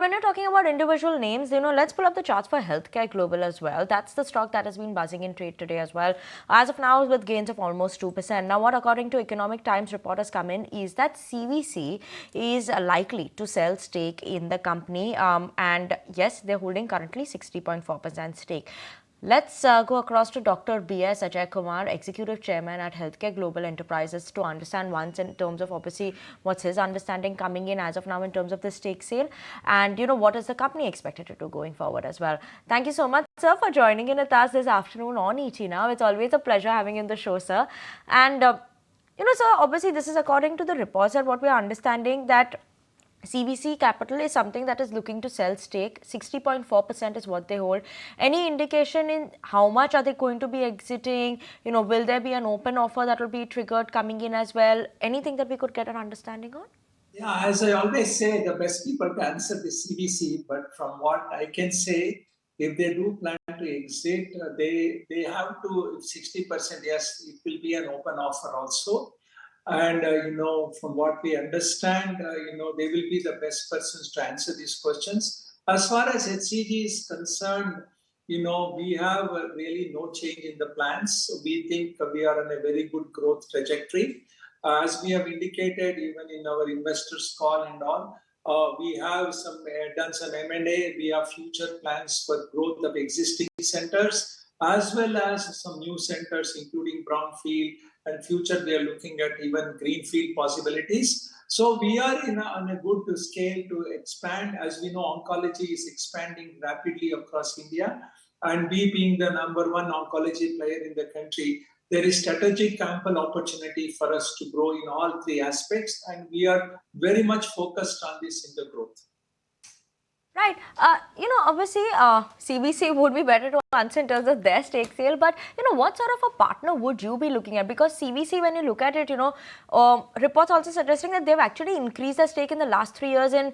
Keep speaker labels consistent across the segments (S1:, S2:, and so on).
S1: when you're talking about individual names, let's pull up the charts for Healthcare Global as well. That's the stock that has been buzzing in trade today as well. As of now, with gains of almost 2%. Now, what according to Economic Times report has come in is that CVC is likely to sell stake in the company. And yes, they're holding currently 60.4% stake. Let's go across to Dr. B.S. Ajaikumar, Executive Chairman at Healthcare Global Enterprises, to understand once in terms of obviously what's his understanding coming in as of now in terms of the stake sale, and what is the company expected to do going forward as well. Thank you so much, sir, for joining in with us this afternoon on ET Now. It's always a pleasure having you in the show, sir. And sir, obviously this is according to the reports and what we are understanding that CVC Capital is something that is looking to sell stake. 60.4% is what they hold. Any indication in how much are they going to be exiting? Will there be an open offer that will be triggered coming in as well? Anything that we could get an understanding on?
S2: Yeah, as I always say, the best people to answer the CVC, but from what I can say, if they do plan to exit, they have to 60%. Yes, it will be an open offer also, and from what we understand, they will be the best persons to answer these questions. As far as HCG is concerned, we have really no change in the plans. We think we are on a very good growth trajectory. As we have indicated, even in our investors' call and all, we have done some M&A. We have future plans for growth of existing centers as well as some new centers, including brownfield, and future we are looking at even greenfield possibilities. So we are on a good scale to expand. As we know, oncology is expanding rapidly across India, and we being the number one oncology player in the country, there is strategic ample opportunity for us to grow in all three aspects, and we are very much focused on this in the growth.
S1: Right. Obviously, CBC would be better to answer in terms of their stake sale. But, what sort of a partner would you be looking at? Because CBC, when you look at it, reports also suggesting that they've actually increased their stake in the last 3 years in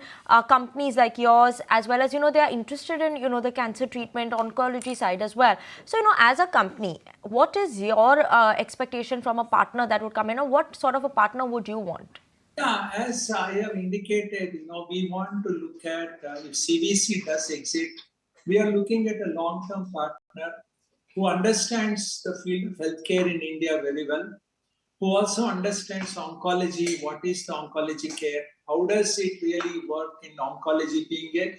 S1: companies like yours, as well as, they are interested in, the cancer treatment, oncology side as well. So, as a company, what is your expectation from a partner that would come in? Or what sort of a partner would you want?
S2: Yeah, as I have indicated, we want to look at if CVC does exit, we are looking at a long-term partner who understands the field of healthcare in India very well, who also understands oncology, what is the oncology care, how does it really work in oncology, being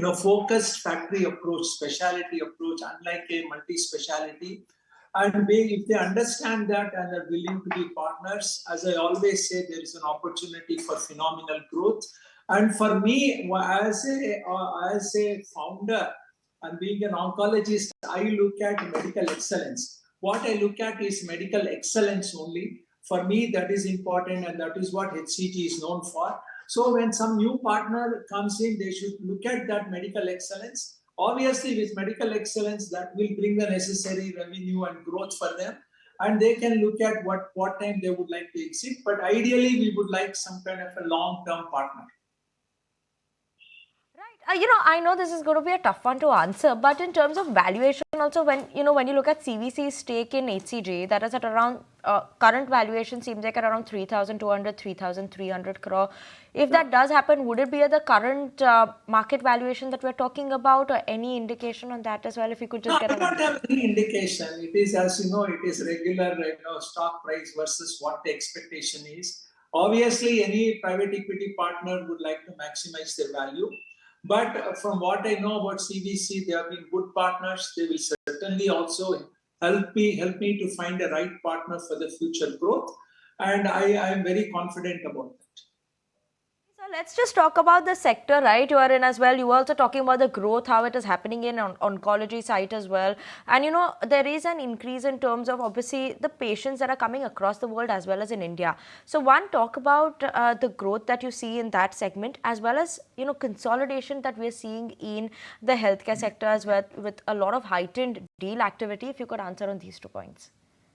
S2: a focused factory approach, specialty approach, unlike a multi-speciality. And if they understand that and are willing to be partners, as I always say, there is an opportunity for phenomenal growth. And for me, as a founder and being an oncologist, I look at medical excellence. What I look at is medical excellence only. For me, that is important, and that is what HCG is known for. So when some new partner comes in, they should look at that medical excellence. Obviously, with medical excellence, that will bring the necessary revenue and growth for them. And they can look at what time they would like to exit. But ideally, we would like some kind of a long-term partner.
S1: I know this is going to be a tough one to answer, but in terms of valuation also, when you look at CVC's stake in HCG, that is at around, current valuation seems like at around 3,200, 3,300 crore. If that does happen, would it be at the current market valuation that we're talking about, or any indication on that as well? If you could just
S2: No,
S1: get
S2: I don't have any indication. It is, as you know, it is regular, stock price versus what the expectation is. Obviously, any private equity partner would like to maximize their value. But from what I know about CVC, they have been good partners. They will certainly also help me to find the right partner for the future growth. And I am very confident about that.
S1: So let's just talk about the sector, right? You are in as well. You were also talking about the growth, how it is happening in oncology side as well. And there is an increase in terms of obviously the patients that are coming across the world as well as in India. So one, talk about the growth that you see in that segment, as well as consolidation that we're seeing in the healthcare sector as well, with a lot of heightened deal activity. If you could answer on these 2 points.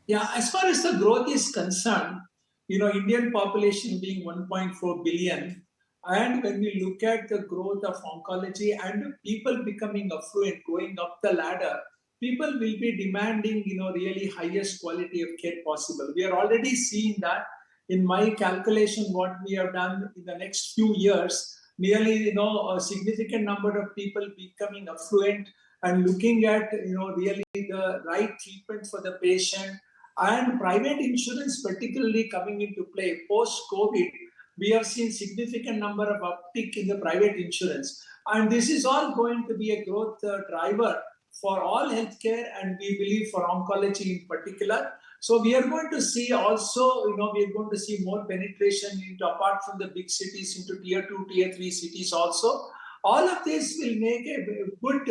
S2: Yeah, as far as the growth is concerned, Indian population being 1.4 billion, and when we look at the growth of oncology and people becoming affluent, going up the ladder, people will be demanding, really highest quality of care possible. We are already seeing that in my calculation, what we have done in the next few years. nearly, a significant number of people becoming affluent and looking at, really the right treatment for the patient, and private insurance particularly coming into play post-COVID. We have seen significant number of uptick in the private insurance, and this is all going to be a growth driver for all healthcare, and we believe for oncology in particular. So we are going to see also, we are going to see more penetration into, apart from the big cities, into tier 2, tier 3 cities also. All of this will make a good,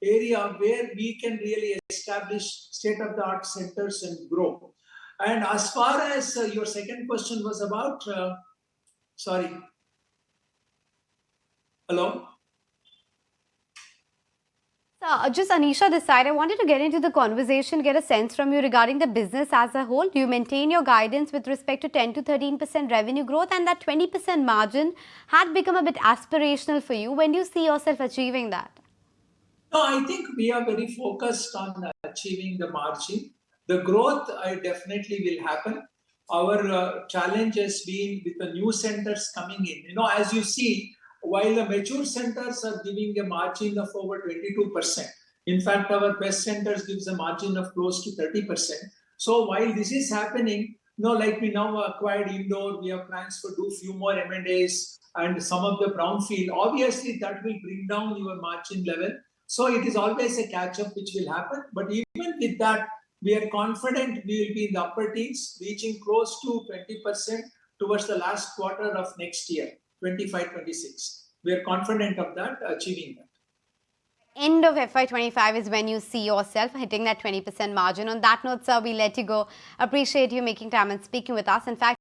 S2: area where we can really establish state-of-the-art centers and grow. And as far as your second question was about, sorry, hello?
S3: Just Anisha this side, I wanted to get into the conversation, get a sense from you regarding the business as a whole. Do you maintain your guidance with respect to 10 to 13% revenue growth, and that 20% margin had become a bit aspirational for you? When do you see yourself achieving that?
S2: No, I think we are very focused on achieving the margin. The growth definitely will happen. Our challenge has been with the new centers coming in. As you see, while the mature centers are giving a margin of over 22%, in fact, our best centers gives a margin of close to 30%. So while this is happening, like we now acquired Indore, we have plans to do few more M&As and some of the brownfield. Obviously, that will bring down your margin level, so it is always a catch up which will happen. But even with that, we are confident we will be in the upper teens, reaching close to 20% towards the last quarter of next year, 25-26. We are confident of that, achieving that.
S3: End of FY25 is when you see yourself hitting that 20% margin. On that note, sir, we let you go. Appreciate you making time and speaking with us. In fact,